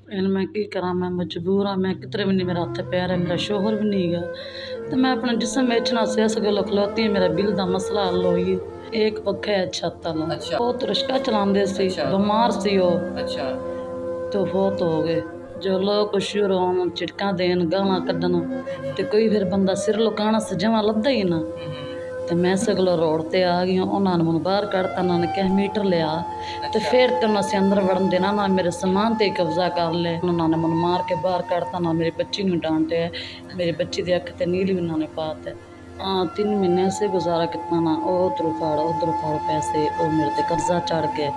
फिर मैं की करा, मैं मजबूर हाँ, मैं किधरे भी नहीं, मेरा हत्थ पैर है, मेरा शोहर भी नहीं गा, तो मैं अपना जिसम बेचना से इस गल खलोती है, मेरा बिल का मसला हल हो गई। एक पक्का है छत वाला, अच्छा। बहुत रिश्का चलाते सी, अच्छा। बीमार सी वो, अच्छा। तो बहुत हो गए। जो लोग शुरू होन झिड़का देन गालां कड्डन, तो कोई फिर बंदा सिर लुकाना से जमा लभदा ही ना। तो मैं सगलों रोड ते आ गई, उन्होंने मैनू बाहर कढ़ता, उन्होंने कहा मीटर लिया, तो अच्छा। फिर तो उन्होंने अंदर वड़न देना ना, मेरे सामान ते कब्जा कर ले, उन्होंने मैनू मार के बाहर कढ़ता ना, मेरी बच्ची नू डांटे, मेरी बच्ची की अख ते नीली भी उन्होंने पात है। हाँ 3 महीने से गुजारा कितना ना, उधर फाड़ पैसे, वो मेरे ते कर्जा चढ़ गए,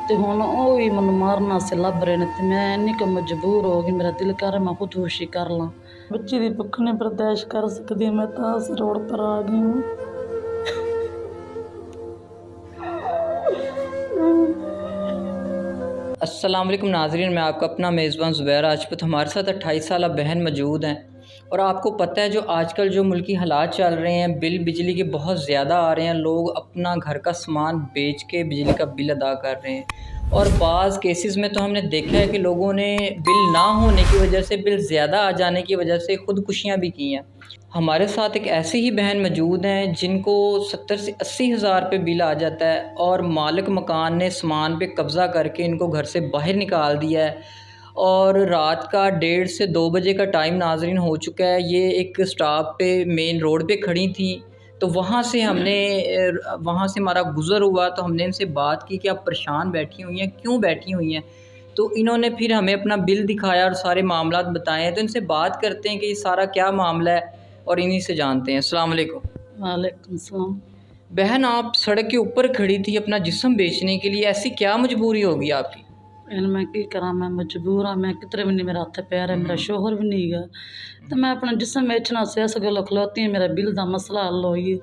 तो हुण वो भी मैनू मारना से लभ रहे ने, ते मैं इन्नी क मजबूर हो गई, मेरा दिल कर मैं खुदकुशी कर ला, बच्ची दी भुख नहीं बर्दाश्त कर सकती, मैं तां इस रोड पर आ गई हूँ। अस्सलाम वालेकुम नाज़रीन, मैं आपका अपना मेज़बान ज़ुबैर राजपूत। हमारे साथ 28 साल बहन मौजूद हैं और आपको पता है जो आजकल जो मुल्की हालात चल रहे हैं, बिल बिजली के बहुत ज़्यादा आ रहे हैं, लोग अपना घर का सामान बेच के बिजली का बिल अदा कर रहे हैं। और बाज़ केसेस में तो हमने देखा है कि लोगों ने बिल ना होने की वजह से, बिल ज़्यादा आ जाने की वजह से ख़ुदकुशियाँ भी की हैं। हमारे साथ एक ऐसी ही बहन मौजूद हैं जिनको 70 से 80 हज़ार पे बिल आ जाता है और मालिक मकान ने सामान पे कब्ज़ा करके इनको घर से बाहर निकाल दिया है। और रात का 1:30 से 2 बजे का टाइम नाज़रीन हो चुका है। ये एक स्टॉप पे मेन रोड पे खड़ी थी, तो वहाँ से हमारा गुज़र हुआ, तो हमने इनसे बात की कि आप परेशान बैठी हुई हैं, क्यों बैठी हुई हैं? तो इन्होंने फिर हमें अपना बिल दिखाया और सारे मामलात बताए हैं। तो इनसे बात करते हैं कि ये सारा क्या मामला है और इन्हीं से जानते हैं। अस्सलाम वालेकुम। वालेकुम सलाम। बहन, आप सड़क के ऊपर खड़ी थी अपना जिस्म बेचने के लिए, ऐसी क्या मजबूरी होगी आपकी? फिर मैं की करा, मैं मजबूर हाँ, मैं किधरे भी नहीं, मेरा हत्थ पैर है, मेरा शोहर भी नहीं गा, तो मैं अपना जिस्म बेचना से इस गल खलोती है, मेरा बिल का मसला हल हो गई।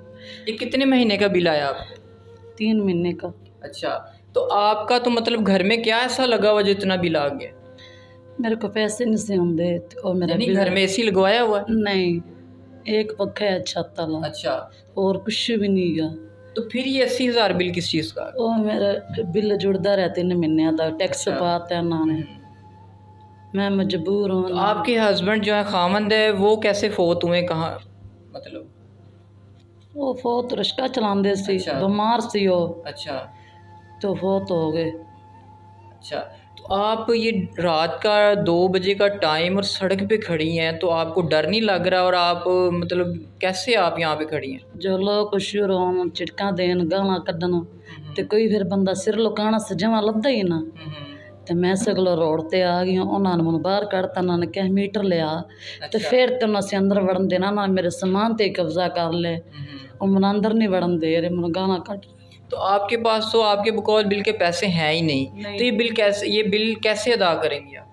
ये कितने महीने का बिल आया आपको? 3 महीने का। अच्छा, तो आपका तो मतलब घर में क्या ऐसा लगा हुआ जो इतना बिल आ गया? मेरे को पैसे नहीं से होंगे, और मेरा यानी बिल घर में एसी लगवाया हुआ है? नहीं, एक पक्का है छत वाला, अच्छा, और कुछ भी नहीं गा। तो फिर ये 80 हज़ार बिल किस चीज़ का? वो मेरा बिल जुड़ता रहा 3 महीने का, टैक्स अच्छा। पाता है उन्होंने, मैं मजबूर तो हूँ। आपके हस्बैंड जो है खामंद है, वो कैसे फोत हुए, कहाँ मतलब? वो बहुत रिश्का चलाते सी, अच्छा। बीमार सी वो, अच्छा। तो बहुत हो गए। अच्छा, तो आप ये रात का 2 बजे का टाइम और सड़क पे खड़ी हैं, तो आपको डर नहीं लग रहा? और आप मतलब कैसे आप यहाँ पे खड़ी हैं? जो लोग शुरू होन झिड़का देन गालां कड्डन, तो कोई फिर बंदा सिर लुकाना से जमा लभदा ही ना। तो मैं सगलों रोड ते आ गई, उन्होंने मैनू बाहर कढ़ता, उन्होंने कहा मीटर लिया, तो अच्छा। फिर तो उन्होंने अंदर वड़न देना ना, मेरे सामान ते कब्जा कर ले, और मैंने अंदर नहीं वड़न दे रहे, मैंने गालां कट। तो आपके पास तो आपके बकौल बिल के पैसे हैं ही नहीं, तो ये बिल कैसे अदा करेंगे आप?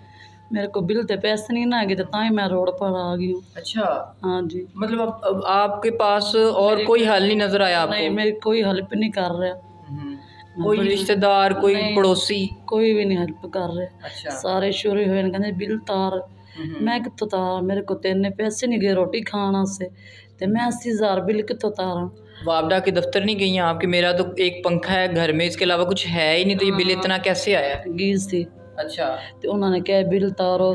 मेरे को बिल ते पैसे नहीं ना आगे, तो ताई मैं रोड पर आ गई हूँ। अच्छा, हाँ जी। मतलब अब आपके पास और कोई हल नहीं नज़र आया नहीं, आपको? मेरी कोई हेल्प नहीं कर रहा। मैं कोई बड़ी रिश्तेदार, कोई नहीं, पड़ोसी? कोई भी नहीं हेल्प कर रहे। अच्छा। सारे शुरू हुए कहते बिल तार, मैं कितों तारा, मेरे को तो इन्ने पैसे नहीं गए रोटी खाने से, तो मैं 80 हज़ार बिल कितों तारा। वापडा के दफ्तर नहीं गई हैं आपके? मेरा तो एक पंखा है घर में, इसके अलावा कुछ है ही नहीं, तो ये बिल इतना कैसे आया? गई सी, अच्छा। तो उन्होंने कहा बिल तारो,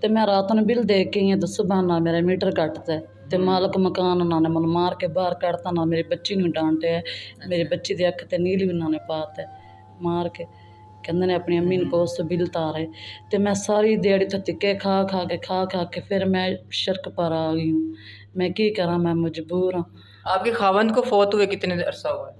तो मैं रात में बिल दे के आई तो सुबह ना मेरा मीटर कटता है, तो मालक मकान उन्होंने मैनू मार के बाहर कढ़ता ना, मेरी बच्ची नू डांटे, मेरी बच्ची की अख ते नीली भी उन्होंने पात है मार के, कहते ने अपनी अम्मी को उस बिल तारे। तो मैं सारी दिहाड़ी तो तिक्के खा के फिर मैं सड़क पर आ गई हूँ। मैं की करा, मैं मजबूर हाँ। आपके खावंद को फौत हुए कितने अरसा हुआ है?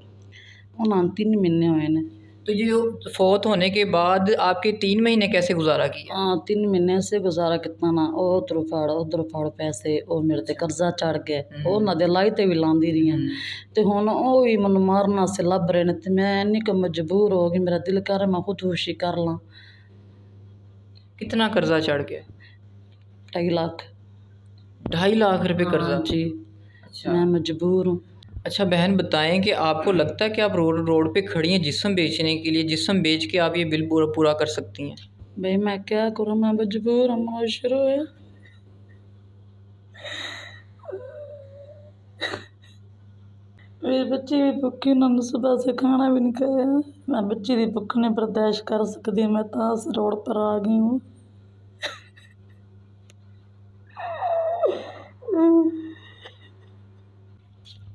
उन्होंने 3 महीने हुए ने। तो ये फौत होने के बाद आपके 3 महीने कैसे गुजारा किया? हाँ 3 महीने से गुजारा कितना ना, उधर फाड़ पैसे, वो मेरे ते कर्जा चढ़ गए, वो ना दे लाई ते भी लांदी रही हैं, तो हुण वो भी मैनू मारना से लभ रहे ने, तो मैं इन्नी क मजबूर हो गई, मेरा दिल कर मैं खुदकुशी कर ला। कितना कर्जा चढ़ गया? 2.5 लाख। 2.5 लाख रुपए हाँ कर्जा? जी। अच्छा। मैं मजबूर हूँ। अच्छा बहन, बताएं कि आपको लगता है कि आप रोड रोड पे खड़ी हैं जिस्म बेचने के लिए, जिस्म बेच के आप ये बिल पूरा पूरा कर सकती हैं? भाई मैं क्या करूँ, मैं मजबूर हूँ, मैं शुरू है। मेरी बच्ची भी भुखी, उन्होंने सुबह से खाना भी नहीं खाया, मैं बच्ची की भुख नहीं बर्दाश्त कर सकती, मैं तां इस रोड पर आ गई हूँ।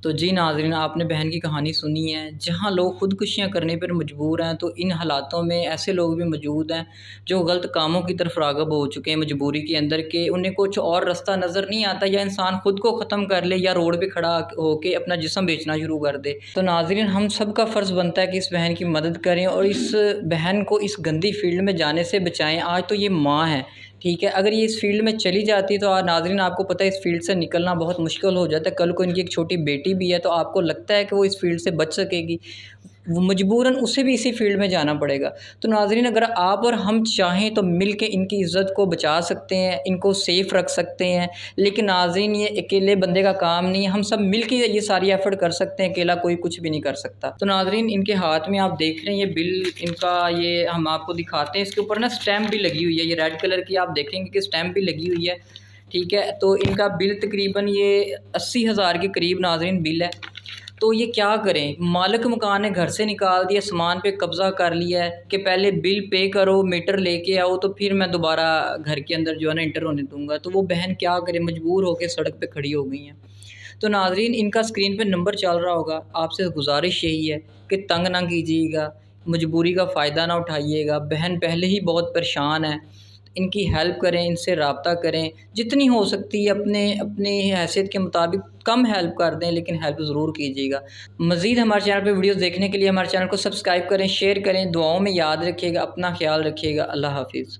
तो जी नाज़रीन, आपने बहन की कहानी सुनी है। जहाँ लोग ख़ुदकुशियाँ करने पर मजबूर हैं, तो इन हालातों में ऐसे लोग भी मौजूद हैं जो गलत कामों की तरफ राग़िब हो चुके हैं मजबूरी के अंदर, कि उन्हें कुछ और रास्ता नज़र नहीं आता, या इंसान ख़ुद को ख़त्म कर ले या रोड पे खड़ा होके अपना जिस्म बेचना शुरू कर दे। तो नाज़रीन, हम सब का फ़र्ज़ बनता है कि इस बहन की मदद करें और इस बहन को इस गंदी फील्ड में जाने से बचाएँ। आज तो ये माँ है, ठीक है, अगर ये इस फील्ड में चली जाती तो नाज़रीन आपको पता है इस फील्ड से निकलना बहुत मुश्किल हो जाता है। कल को इनकी एक छोटी बेटी भी है, तो आपको लगता है कि वो इस फील्ड से बच सकेगी? वो मजबूरन उसे भी इसी फील्ड में जाना पड़ेगा। तो नाज़रीन, अगर आप और हम चाहें तो मिल के इनकी इज़्ज़त को बचा सकते हैं, इनको सेफ़ रख सकते हैं। लेकिन नाज़रीन, ये अकेले बंदे का काम नहीं है, हम सब मिल के ये सारी एफ़र्ट कर सकते हैं, अकेला कोई कुछ भी नहीं कर सकता। तो नाज़रीन, इनके हाथ में आप देख रहे हैं ये बिल इनका, ये हम आपको दिखाते हैं। इसके ऊपर ना स्टैम्प भी लगी हुई है, ये रेड कलर की आप देखेंगे कि स्टैम्प भी लगी हुई है, ठीक है। तो इनका बिल तकरीबन ये 80,000 के करीब नाज़रीन बिल है। तो ये क्या करें, मालिक मकान ने घर से निकाल दिया, सामान पे कब्ज़ा कर लिया है कि पहले बिल पे करो, मीटर लेके आओ, तो फिर मैं दोबारा घर के अंदर जो है ना इंटर होने दूँगा। तो वो बहन क्या करे, मजबूर होकर सड़क पे खड़ी हो गई हैं। तो नाज़रीन, इनका स्क्रीन पे नंबर चल रहा होगा, आपसे गुजारिश यही है कि तंग ना कीजिएगा, मजबूरी का फ़ायदा ना उठाइएगा। बहन पहले ही बहुत परेशान है, इनकी हेल्प करें, इनसे रब्ता करें, जितनी हो सकती है अपने अपने हैसियत के मुताबिक कम हेल्प कर दें, लेकिन हेल्प ज़रूर कीजिएगा। मज़ीद हमारे चैनल पे वीडियोज़ देखने के लिए हमारे चैनल को सब्सक्राइब करें, शेयर करें, दुआओं में याद रखिएगा, अपना ख्याल रखिएगा। अल्लाह हाफ़िज़।